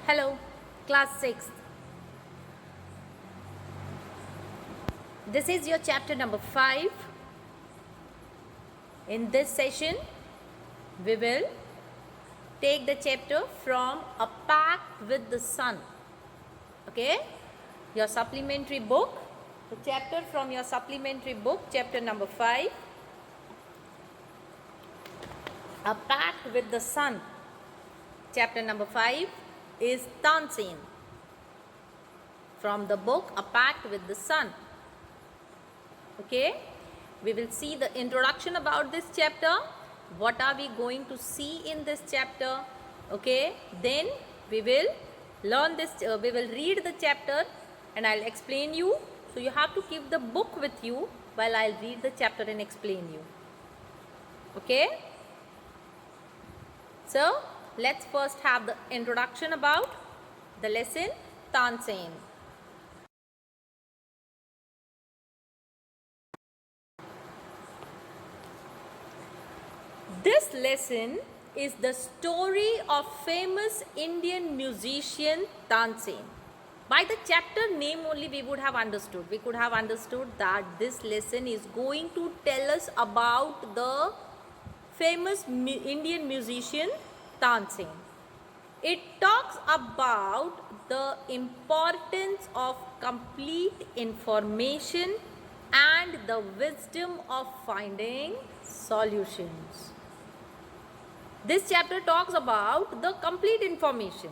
Hello, class 6th. This is your chapter number 5. In this session, we will take the chapter from A Pact with the Sun. Okay? Your supplementary book, the chapter from your supplementary book, chapter number 5. A Pact with the Sun. Chapter number 5 is Tansin. From the book A Pact with the Sun. Okay, we will see the introduction about this chapter. What are we going to see in this chapter? Okay, then we will learn this, we will read the chapter and I'll explain you. So you have to keep the book with you while I'll read the chapter and explain you. Okay, so let's first have the introduction about the lesson Tansen. This lesson is the story of famous Indian musician Tansen. By the chapter name only we would have understood. We could have understood that this lesson is going to tell us about the famous Indian musician Tansen. It talks about the importance of complete information and the wisdom of finding solutions. This chapter talks about the complete information.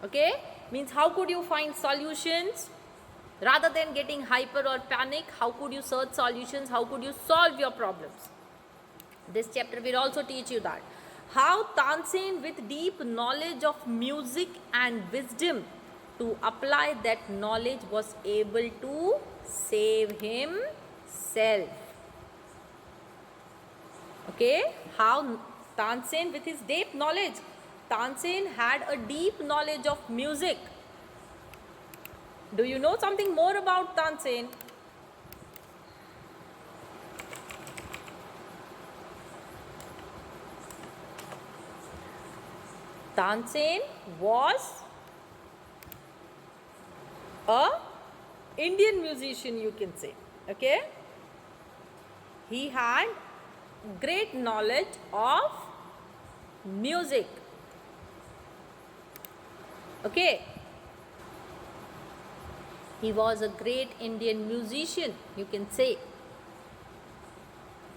Okay, means how could you find solutions rather than getting hyper or panic? How could you search solutions? How could you solve your problems? This chapter will also teach you that how Tansen, with deep knowledge of music and wisdom to apply that knowledge, was able to save himself. Okay, how Tansen, with his deep knowledge, Tansen had a deep knowledge of music. Do you know something more about Tansen? Tansen was a Indian musician, you can say. Okay, he had great knowledge of music. Okay, he was a great Indian musician, you can say,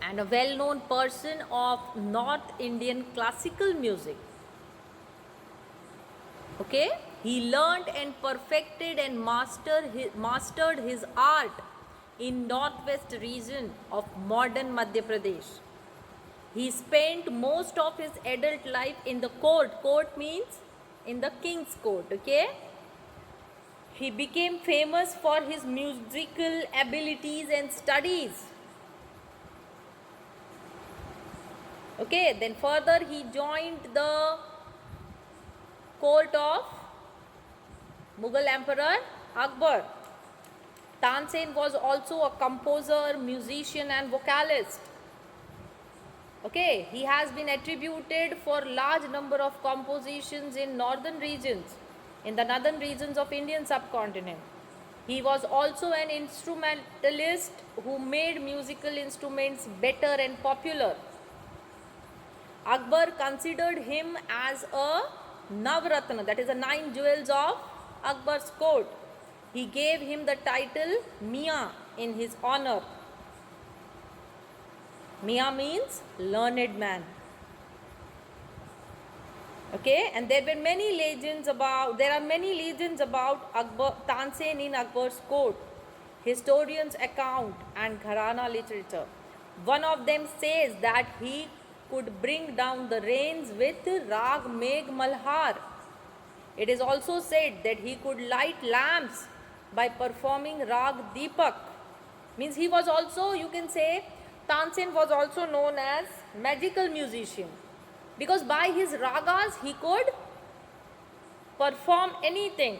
and a well-known person of North Indian classical music. Okay, he learned and perfected and mastered his art in northwest region of modern Madhya Pradesh. He spent most of his adult life in the court. Court means in the king's court. Okay, he became famous for his musical abilities and studies. Okay, then further he joined the court of Mughal Emperor Akbar. Tansen was also a composer, musician and vocalist. Okay, he has been attributed for large number of compositions in northern regions, in the northern regions of Indian subcontinent. He was also an instrumentalist who made musical instruments better and popular. Akbar considered him as a Navratna, that is the 9 jewels of Akbar's court. He gave him the title Mian in his honor. Mian means learned man. Okay, and there are many legends about Tansen in Akbar's court, historians' account and Gharana literature. One of them says that he could bring down the rains with Rag Megh Malhar. It is also said that he could light lamps by performing Rag Deepak. Means he was also, you can say, Tansen was also known as magical musician, because by his ragas he could perform anything.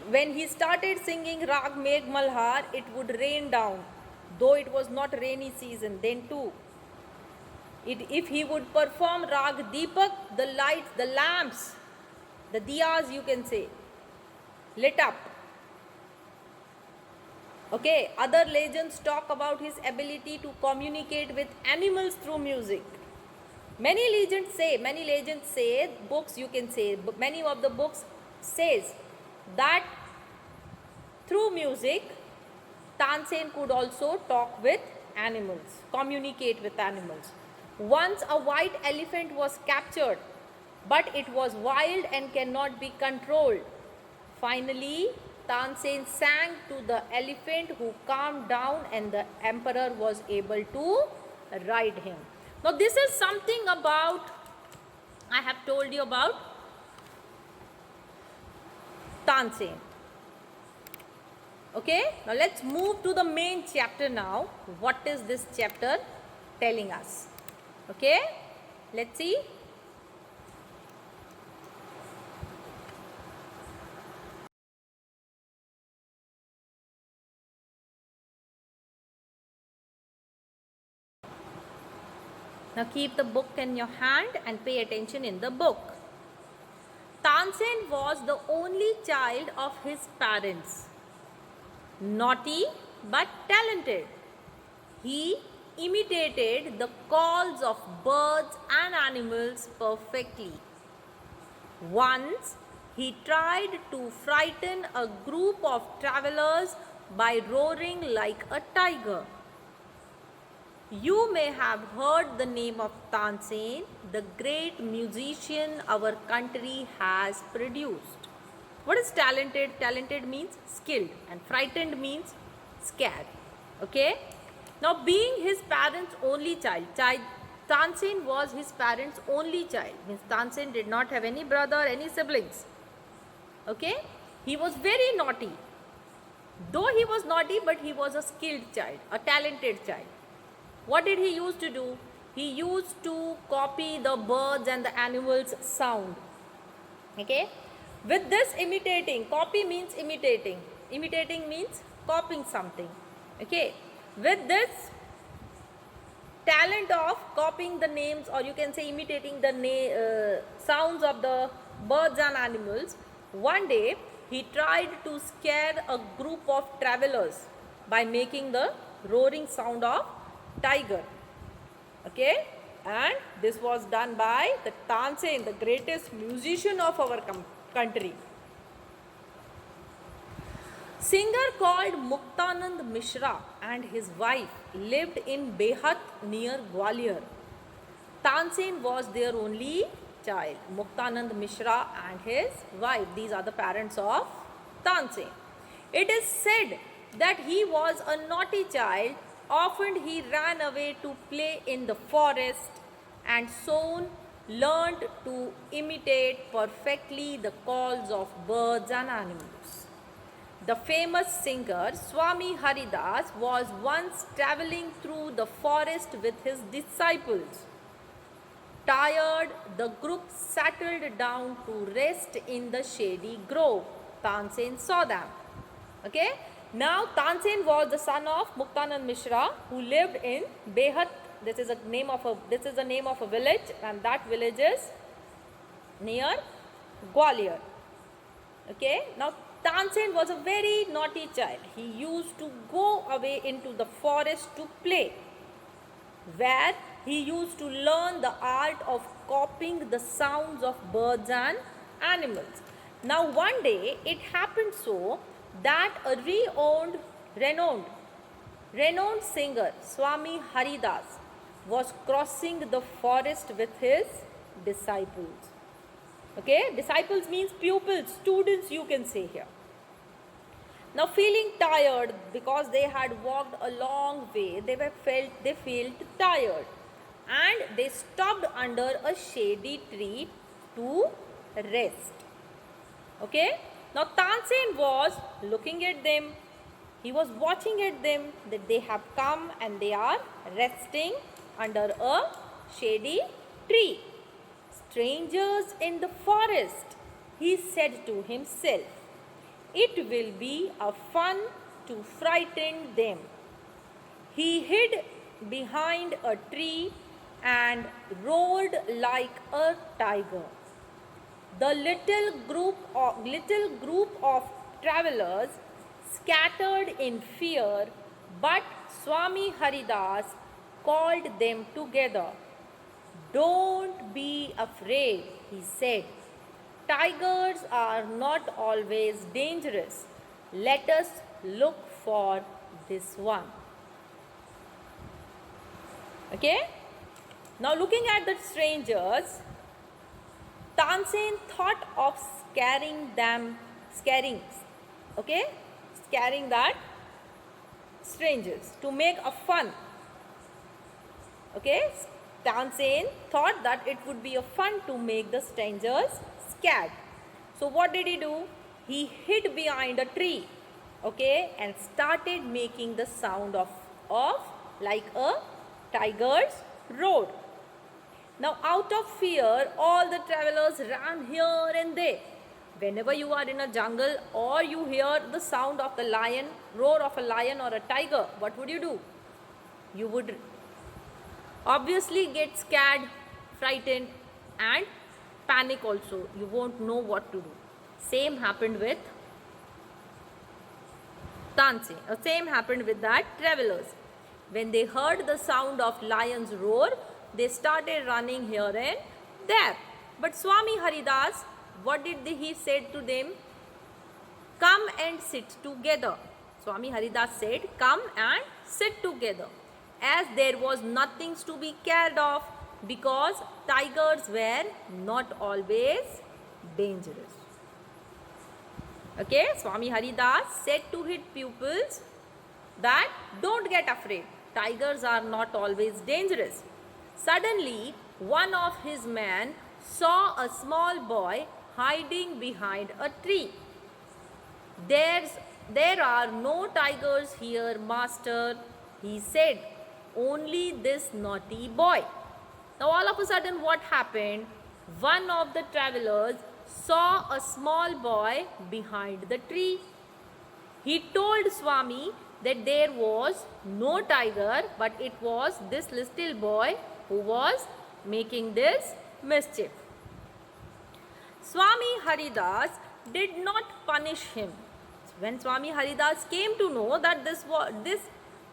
When he started singing Rag Megh Malhar, it would rain down, though it was not rainy season then too. If he would perform Rag Deepak, the lights, the lamps, the diyas you can say, lit up. Okay, other legends talk about his ability to communicate with animals through music. Many legends say, books you can say, many of the books says that through music, Tansen could also talk with animals, communicate with animals. Once a white elephant was captured, but it was wild and cannot be controlled. Finally, Tansen sang to the elephant, who calmed down, and the emperor was able to ride him. Now, this is something about, I have told you about Tansen. Okay, now let's move to the main chapter now. What is this chapter telling us? Okay, let's see. Now keep the book in your hand and pay attention in the book. Tansen was the only child of his parents. Naughty but talented. He imitated the calls of birds and animals perfectly. Once he tried to frighten a group of travelers by roaring like a tiger. You may have heard the name of Tansen, the great musician our country has produced. What is talented? Talented means skilled, and frightened means scared. Okay? Now, being his parents' only child, Tansen was his parents' only child. Means Tansen did not have any brother, any siblings. Okay? He was very naughty. Though he was naughty, but he was a skilled child, a talented child. What did he used to do? He used to copy the birds and the animals' sound. Okay? With this imitating, copy means imitating. Imitating means copying something. Okay? With this talent of copying the names, or you can say imitating the sounds of the birds and animals, one day he tried to scare a group of travelers by making the roaring sound of tiger. Okay, and this was done by the Tansen, the greatest musician of our country. Singer called Muktanand Mishra and his wife lived in Behat near Gwalior. Tansen was their only child. Muktanand Mishra and his wife, these are the parents of Tansen. It is said that he was a naughty child. Often he ran away to play in the forest and soon learned to imitate perfectly the calls of birds and animals. The famous singer Swami Haridas was once traveling through the forest with his disciples. Tired, the group settled down to rest in the shady grove. Tansen saw them. Okay? Now, Tansen was the son of Muktanand Mishra, who lived in Behat. This is the name of a village, and that village is near Gwalior. Okay? Now, Tansen was a very naughty child. He used to go away into the forest to play, where he used to learn the art of copying the sounds of birds and animals. Now, one day it happened so that a renowned singer, Swami Haridas, was crossing the forest with his disciples. Okay, disciples means pupils, students you can say here. Now, feeling tired because they had walked a long way, they felt tired, and they stopped under a shady tree to rest. Okay, now Tansen was looking at them. He was watching at them that they have come and they are resting under a shady tree. Strangers in the forest, he said to himself. It will be a fun to frighten them. He hid behind a tree and roared like a tiger. The little group of travelers scattered in fear, but Swami Haridas called them together. Don't be afraid, he said. Tigers are not always dangerous. Let us look for this one. Okay? Now, looking at the strangers, Tansen thought of scaring that strangers to make a fun. Okay, Tansen thought that it would be a fun to make the strangers scared. So what did he do? He hid behind a tree, okay, and started making the sound of like a tiger's roar. Now, out of fear, all the travelers ran here and there. Whenever you are in a jungle or you hear the sound of the lion, roar of a lion or a tiger, what would you do? You would obviously get scared, frightened, and panic also. You won't know what to do. Same happened with Tanse. Same happened with that travelers. When they heard the sound of lion's roar, they started running here and there. But Swami Haridas, what did he said to them? Come and sit together. Swami Haridas said, come and sit together. As there was nothing to be scared of, because tigers were not always dangerous. Okay, Swami Haridas said to his pupils that don't get afraid. Tigers are not always dangerous. Suddenly, one of his men saw a small boy hiding behind a tree. There are no tigers here, master, he said. Only this naughty boy. Now all of a sudden what happened? One of the travelers saw a small boy behind the tree. He told Swami that there was no tiger, but it was this little boy who was making this mischief. Swami Haridas did not punish him. When Swami Haridas came to know that this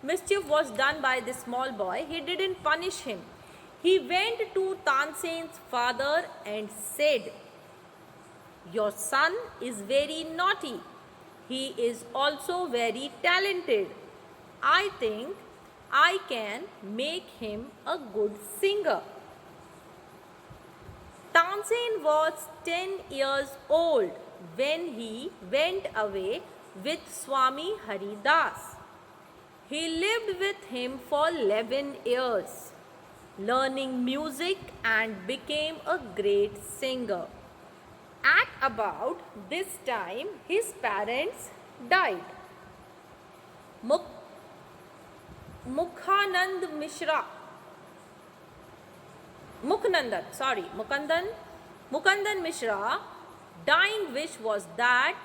mischief was done by this small boy, he didn't punish him. He went to Tansen's father and said, your son is very naughty. He is also very talented. I think I can make him a good singer. Tansen was 10 years old when he went away with Swami Haridas. He lived with him for 11 years, learning music and became a great singer. At about this time, his parents died. Mukhanand Mishra, Mukundan Mishra dying wish was that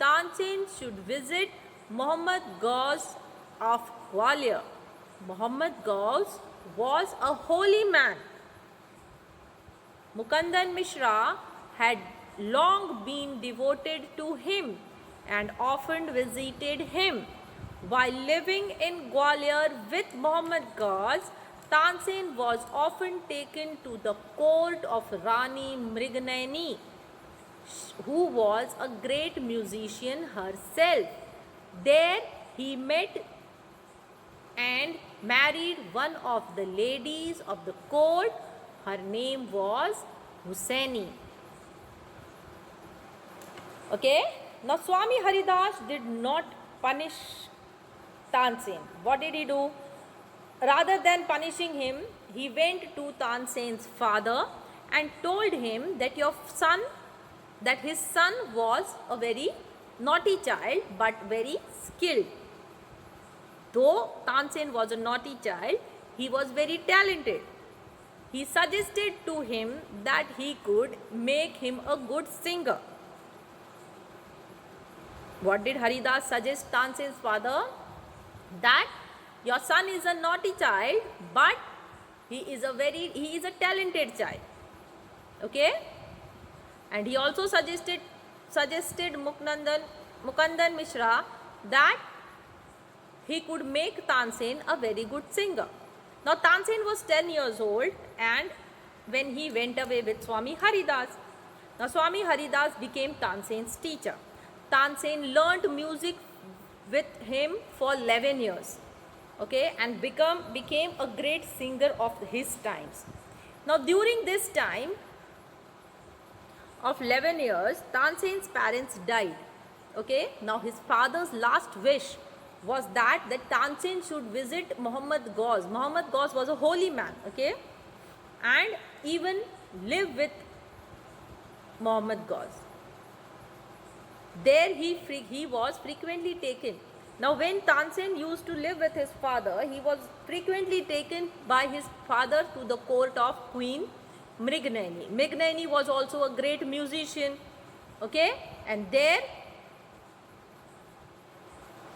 Tansen should visit Muhammad Ghaus of Gwalior. Muhammad Ghaus was a holy man. Mukundan Mishra had long been devoted to him and often visited him. While living in Gwalior with Muhammad Ghaus, Tansen was often taken to the court of Rani Mrignayani, who was a great musician herself. There he met and married one of the ladies of the court. Her name was Husaini. Okay, now Swami Haridas did not punish Tansen. What did he do? Rather than punishing him, he went to Tansen's father and told him that his son was a very naughty child but very skilled. Though Tansen was a naughty child, he was very talented. He suggested to him that he could make him a good singer. What did Haridas suggest Tansen's father? That your son is a naughty child, but He is a talented child. Okay, and he also suggested Mukandan Mishra that he could make Tansen a very good singer. Now Tansen was 10 years old and when he went away with Swami Haridas. Now Swami Haridas became Tansen's teacher. Tansen learnt music with him for 11 years. Okay, and became a great singer of his times. Now during this time of 11 years, Tansen's parents died. Okay, now his father's last wish was that Tansen should visit Muhammad Ghaus. Muhammad Ghaus was a holy man, okay, and even live with Muhammad Ghaus. There he was frequently taken. Now when Tansen used to live with his father, he was frequently taken by his father to the court of Queen Mrignani. Mrignani was also a great musician, okay, and there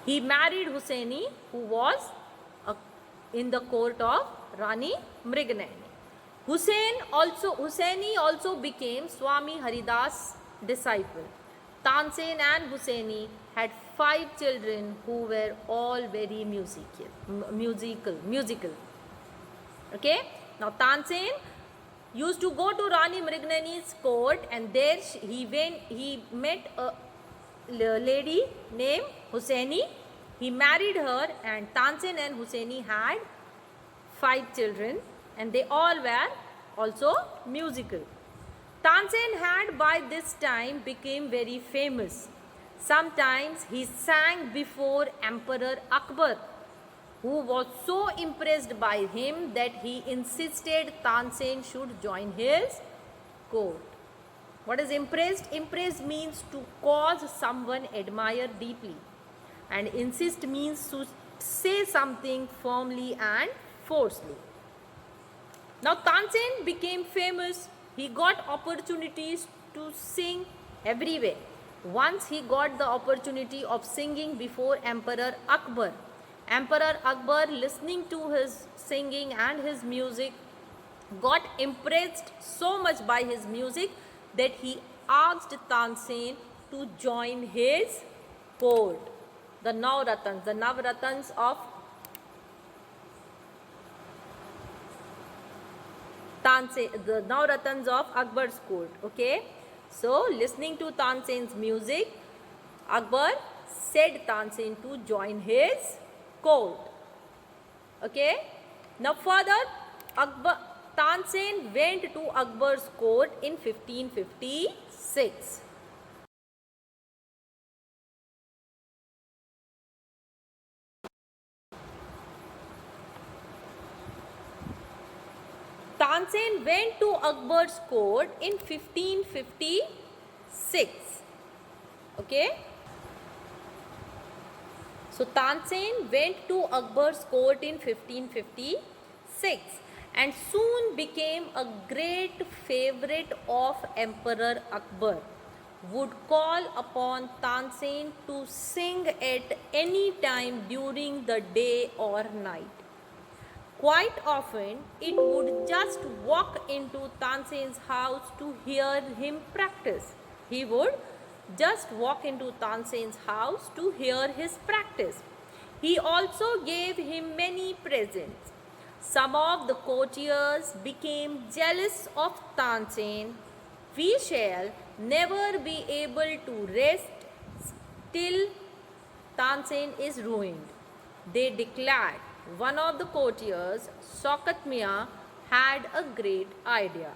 he married Hussaini, who was in the court of Rani Mrignani. Hussaini also became Swami Haridas' disciple. Tansen and Hussaini had 5 children who were all very musical. Okay. Now Tansen used to go to Rani Mrignani's court, and there he met a lady named Hussaini. He married her, and Tansen and Hussaini had 5 children, and they all were also musical. Tansen had by this time became very famous. Sometimes he sang before Emperor Akbar, who was so impressed by him that he insisted Tansen should join his court. What is impressed? Impressed means to cause someone admire deeply, and insist means to say something firmly and forcefully. Now Tansen became famous. He got opportunities to sing everywhere. Once he got the opportunity of singing before Emperor Akbar. Emperor Akbar, listening to his singing and his music, got impressed so much by his music that he asked Tansen to join his court. The Navratans of Tansen, the Navratans of Akbar's court. Okay, so listening to Tansen's music, Akbar said Tansen to join his court. Okay, now further, Tansen went to Akbar's court in 1556. Tansen went to Akbar's court in 1556. Okay. So Tansen went to Akbar's court in 1556 and soon became a great favorite of Emperor Akbar. Would call upon Tansen to sing at any time during the day or night. Quite often, it would just walk into Tansen's house to hear him practice. He would just walk into Tansen's house to hear his practice. He also gave him many presents. Some of the courtiers became jealous of Tansen. We shall never be able to rest till Tansen is ruined, they declared. One of the courtiers, Shaukat Mia, had a bright idea.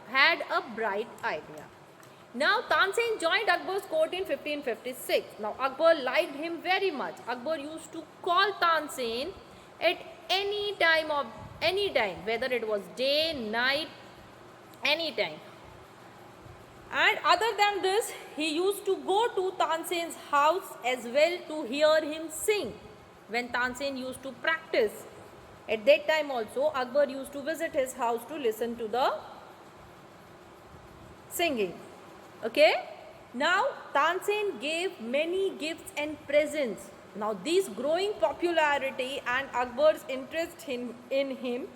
Now Tansen joined Akbar's court in 1556. Now Akbar liked him very much. Akbar used to call Tansen at any time, whether it was day, night, any time. And other than this, he used to go to Tansen's house as well to hear him sing when Tansen used to practice. At that time also, Akbar used to visit his house to listen to the singing. Okay. Now, Tansen gave many gifts and presents. Now, this growing popularity and Akbar's interest in him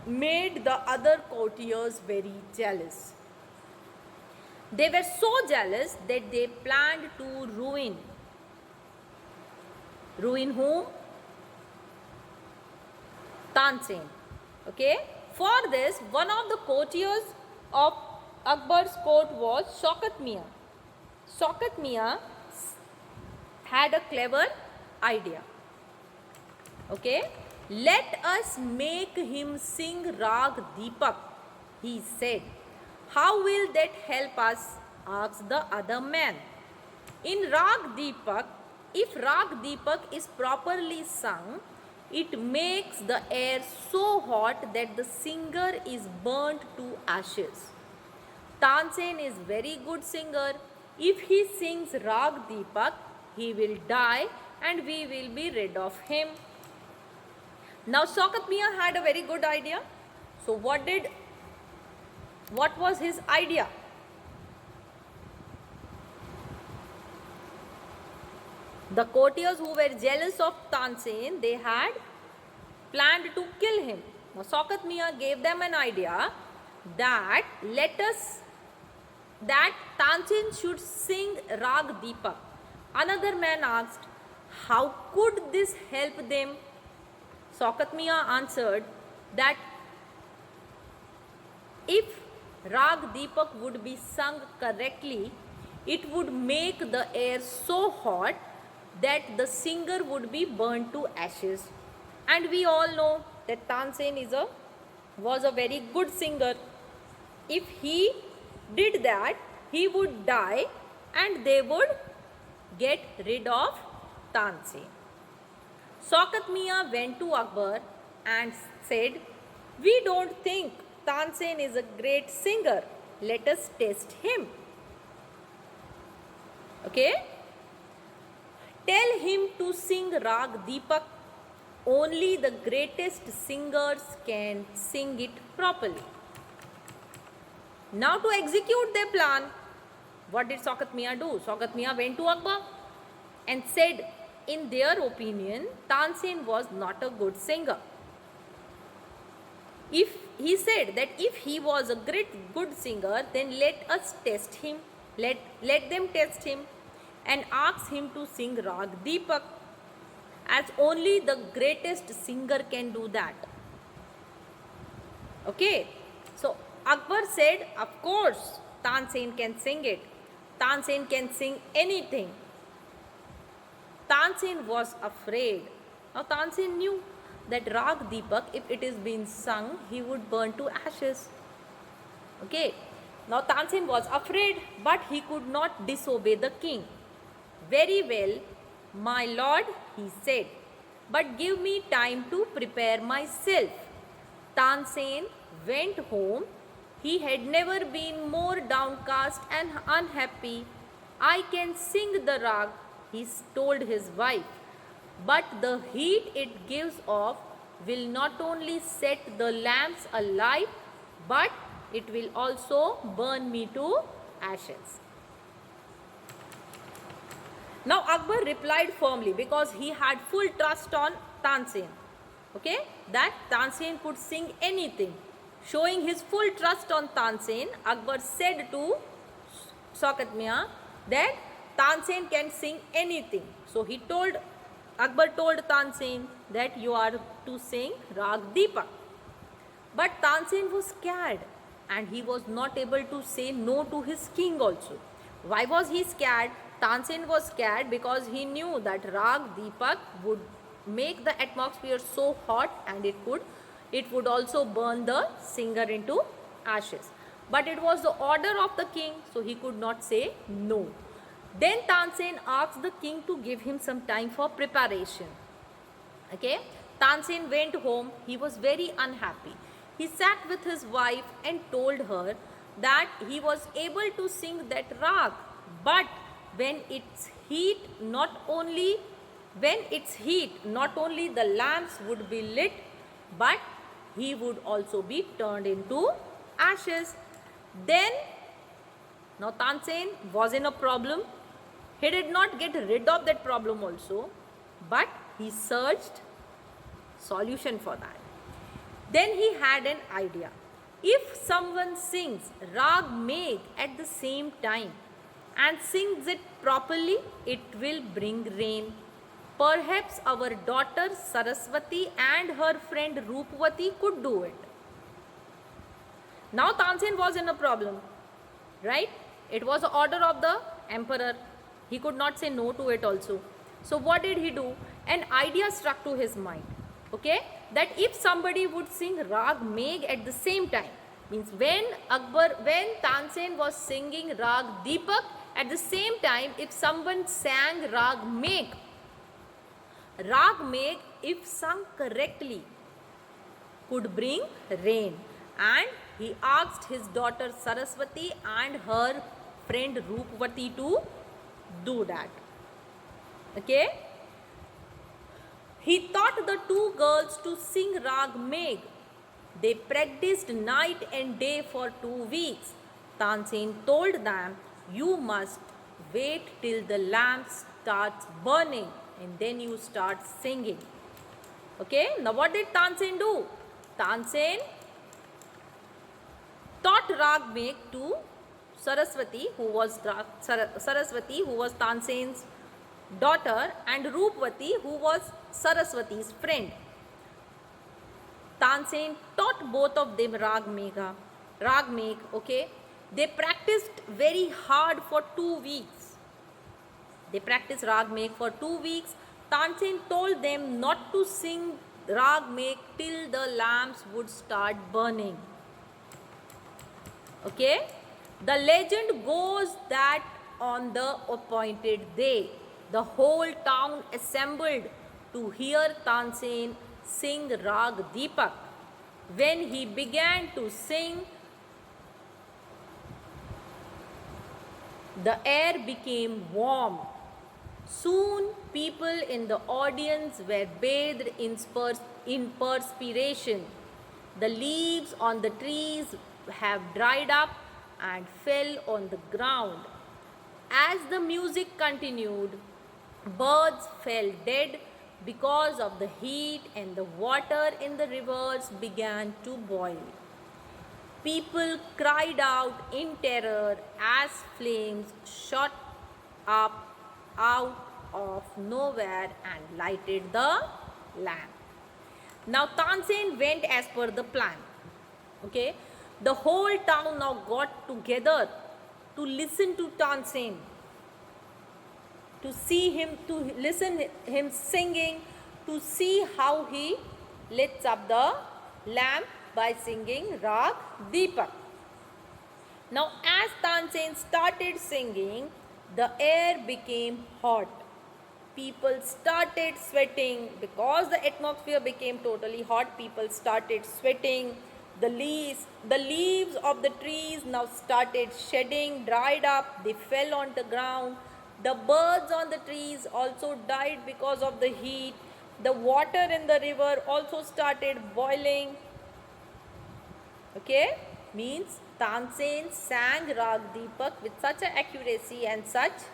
made the other courtiers very jealous. They were so jealous that they planned to ruin. Ruin whom? Tansen. Okay. For this, one of the courtiers of Akbar's court was Shaukat Mian. Shaukat Mian had a clever idea. Okay. Let us make him sing Rag Deepak, he said. How will that help us? Asked the other man. In Rag Deepak, if Rag Deepak is properly sung, it makes the air so hot that the singer is burnt to ashes. Tansen is very good singer. If he sings Rag Deepak, he will die and we will be rid of him. Now Shaukat Mian had a very good idea. So what was his idea? The courtiers who were jealous of Tansen, they had planned to kill him. Now Shaukat Mian gave them an idea that Tansen should sing Rag Deepak. Another man asked, how could this help them? Shaukat Mian answered that if Rag Deepak would be sung correctly, it would make the air so hot that the singer would be burned to ashes. And we all know that Tansen was a very good singer. If he did that, he would die and they would get rid of Tansen. Shaukat Mian went to Akbar and said, we don't think Tansen is a great singer. Let us test him. Okay? Tell him to sing Rag Deepak. Only the greatest singers can sing it properly. Now to execute their plan, what did Shaukat Mian do? Shaukat Mian went to Akbar and said, in their opinion, Tansen was not a good singer. He said that if he was a good singer, then let us test him. Let them test him and ask him to sing Rag Deepak, as only the greatest singer can do that. Okay. So Akbar said, of course, Tansen can sing it. Tansen can sing anything. Tansen was afraid. Now Tansen knew that Rag Deepak, if it is being sung, he would burn to ashes. Okay. Now Tansen was afraid, but he could not disobey the king. Very well, my lord, he said, but give me time to prepare myself. Tansen went home. He had never been more downcast and unhappy. I can sing the rag, he told his wife, but the heat it gives off will not only set the lamps alight, but it will also burn me to ashes. Now Akbar replied firmly because he had full trust on Tansen. Okay, that Tansen could sing anything. Showing his full trust on Tansen, Akbar said to Shaukat Mian that Tansen can sing anything. So Akbar told Tansen that you are to sing Rag Deepak. But Tansen was scared and he was not able to say no to his king also. Why was he scared? Tansen was scared because he knew that Rag Deepak would make the atmosphere so hot and it would also burn the singer into ashes. But it was the order of the king, so he could not say no. Then Tansen asked the king to give him some time for preparation. Okay, Tansen went home. He was very unhappy. He sat with his wife and told her that he was able to sing that rag, but when it's heat, not only the lamps would be lit, but he would also be turned into ashes. Then, now Tansen was in a problem. He did not get rid of that problem also, but he searched solution for that. Then he had an idea. If someone sings Rag Megh at the same time and sings it properly, it will bring rain. Perhaps our daughter Saraswati and her friend Roopwati could do it. Now Tansen was in a problem, right? It was an order of the emperor. He could not say no to it also. So what did he do? An idea struck to his mind, okay, that if somebody would sing Rag Megh at the same time, means when Tansen was singing Rag Deepak, at the same time if someone sang Rag Megh, if sung correctly, could bring rain. And he asked his daughter Saraswati and her friend Roopwati to do that. Okay? He taught the two girls to sing Rag Megh. They practiced night and day for 2 weeks. Tansen told them, you must wait till the lamp starts burning and then you start singing. Okay, now what did Tansen do? Tansen taught Rag Megh to Saraswati, who was Tansen's daughter, and Roopwati, who was Saraswati's friend. Tansen taught both of them Rag Megh, okay. They practiced very hard for 2 weeks. They practiced Rag Megh for 2 weeks. Tansen told them not to sing Rag Megh till the lamps would start burning. Okay? The legend goes that on the appointed day, the whole town assembled to hear Tansen sing Rag Deepak. When he began to sing, the air became warm. Soon people in the audience were bathed in perspiration. The leaves on the trees have dried up and fell on the ground. As the music continued, birds fell dead because of the heat and the water in the rivers began to boil. People cried out in terror as flames shot up out of nowhere and lighted the lamp. Now Tansen went as per the plan. Okay, the whole town now got together to listen to Tansen, to see him, to listen him singing, to see how he lights up the lamp by singing Rag Deepak. Now as Tansen started singing, the air became hot. People started sweating because the atmosphere became totally hot. People started sweating. The leaves of the trees now started shedding, dried up. They fell on the ground. The birds on the trees also died because of the heat. The water in the river also started boiling. Okay, means Tansen sang Rag Deepak with such an accuracy and such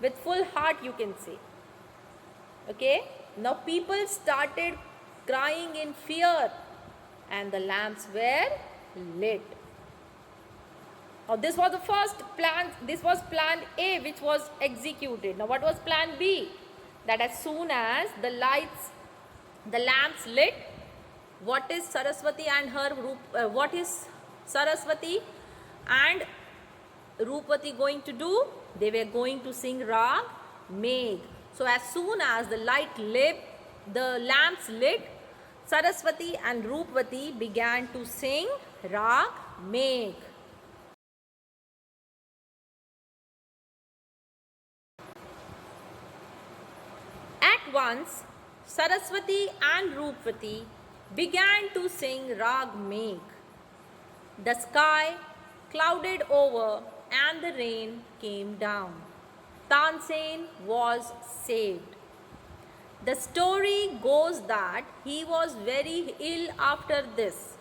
with full heart, you can say. Okay, now people started crying in fear and the lamps were lit. Now this was the first plan, this was plan A which was executed. Now what was plan B? That as soon as the lamps lit, what is Saraswati and Roopwati going to do? They were going to sing Rag Megh. So as soon as the lamps lit, Saraswati and Roopwati began to sing Rag Megh. At once, Saraswati and Roopwati began to sing Rag Megh. The sky clouded over and the rain came down. Tansen was saved. The story goes that he was very ill after this,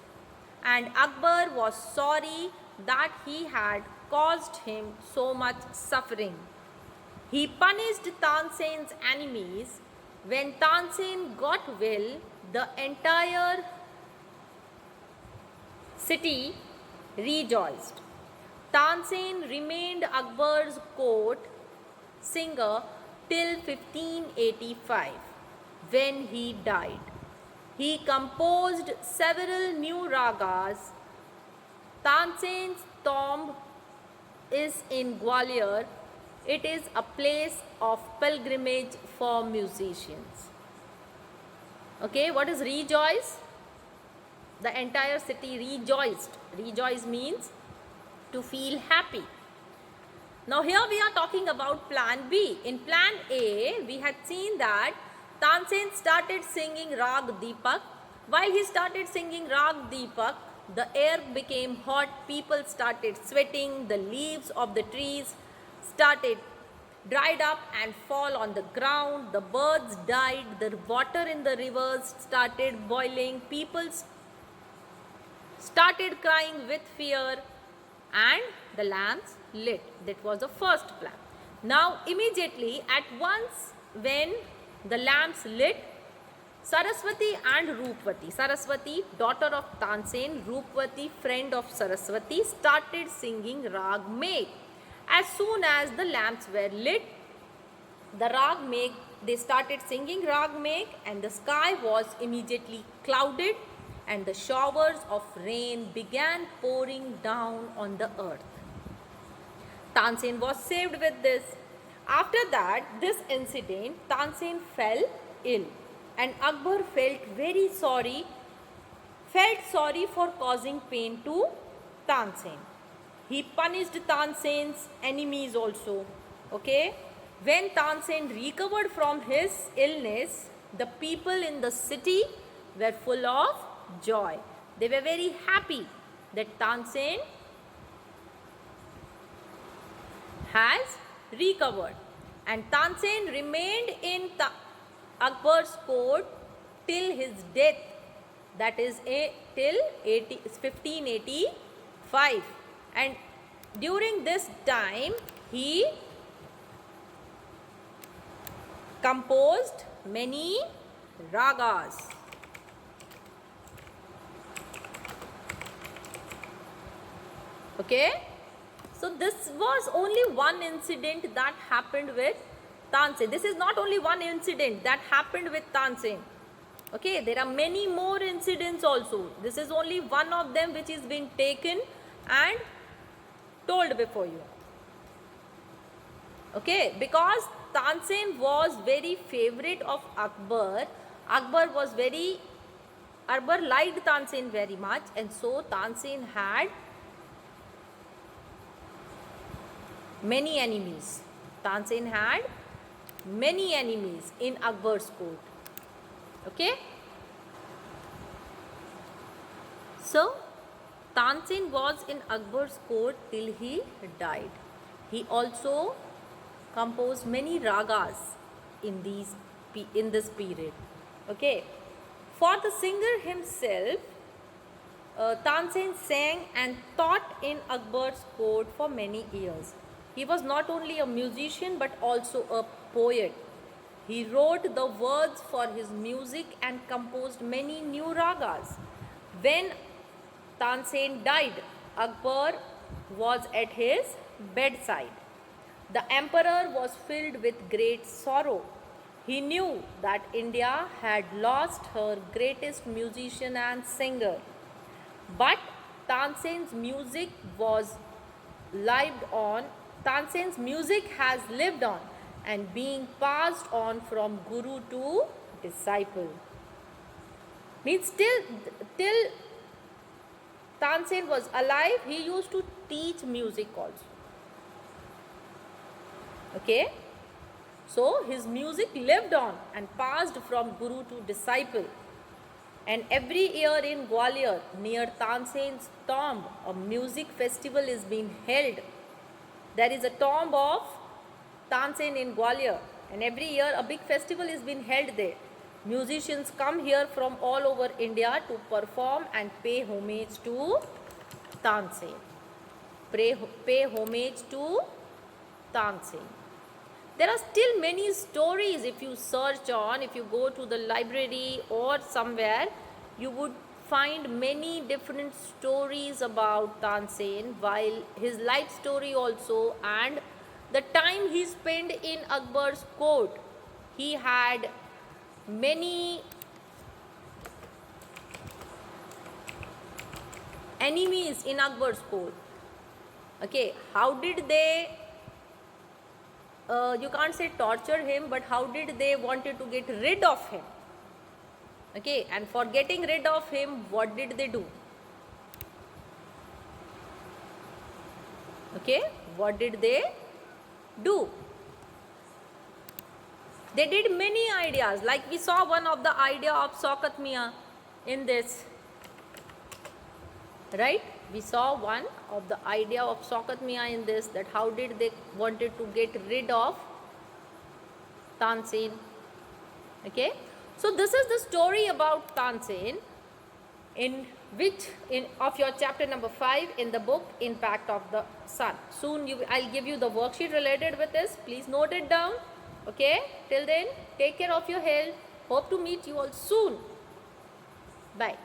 and Akbar was sorry that he had caused him so much suffering. He punished Tansen's enemies. When Tansen got well, the entire city rejoiced. Tansen remained Akbar's court singer till 1585 when he died. He composed several new ragas. Tansen's tomb is in Gwalior. It is a place of pilgrimage for musicians. Okay, what is rejoice? The entire city rejoiced. Rejoice means to feel happy. Now here we are talking about plan B. In plan A, we had seen that Tansen started singing Rag Deepak. While he started singing Rag Deepak, the air became hot, people started sweating, the leaves of the trees started dried up and fall on the ground, the birds died, the water in the rivers started boiling, people started crying with fear, and the lamps lit. That was the first plan. Now immediately at once when the lamps lit, Saraswati and Roopwati, Saraswati daughter of Tansen, Roopwati friend of Saraswati, started singing Rag Megh. As soon as the lamps were lit, the Rag Megh, they started singing Rag Megh, and the sky was immediately clouded and the showers of rain began pouring down on the earth. Tansen was saved with this. After that, this incident, Tansen fell ill and Akbar felt sorry for causing pain to Tansen. He punished Tansen's enemies also. Okay. When Tansen recovered from his illness, the people in the city were full of joy. They were very happy that Tansen has recovered. And Tansen remained in Akbar's court till his death, that is till 1585. And during this time, he composed many ragas. Okay, so this was only one incident that happened with Tansen. This is not only one incident that happened with Tansen. Okay, there are many more incidents also. This is only one of them which is being taken and told before you. Okay, because Tansen was very favorite of Akbar. Akbar liked Tansen very much, and so Tansen had many enemies. Tansen had many enemies in Akbar's court. Okay. So, Tansen was in Akbar's court till he died. He also composed many ragas in this period. Okay. For the singer himself, Tansen sang and taught in Akbar's court for many years. He was not only a musician but also a poet. He wrote the words for his music and composed many new ragas. When Tansen died, Akbar was at his bedside. The emperor was filled with great sorrow. He knew that India had lost her greatest musician and singer. But Tansen's music Tansen's music has lived on and being passed on from guru to disciple. Means till Tansen was alive, he used to teach music also. Okay. So his music lived on and passed from guru to disciple. And every year in Gwalior, near Tansen's tomb, a music festival is being held. There is a tomb of Tansen in Gwalior, and every year a big festival is being held there. Musicians come here from all over India to perform and pay homage to Tansen. Pay homage to Tansen. There are still many stories if you search on, if you go to the library or somewhere, you would find many different stories about Tansen, while his life story also, and the time he spent in Akbar's court. He had many enemies in Akbar's court. Okay, how did they, you can't say torture him, but how did they wanted to get rid of him? Okay, and for getting rid of him, what did they do? Okay, what did they do? They did many ideas, like we saw one of the idea of Shaukat Mian in this, right? We saw one of the idea of Shaukat Mian in this, that how did they wanted to get rid of Tansen. Okay, so this is the story about Tansen, in which of your chapter number 5 in the book Impact of the Sun. Soon I'll give you the worksheet related with this. Please note it down. Okay, till then, take care of your health. Hope to meet you all soon. Bye.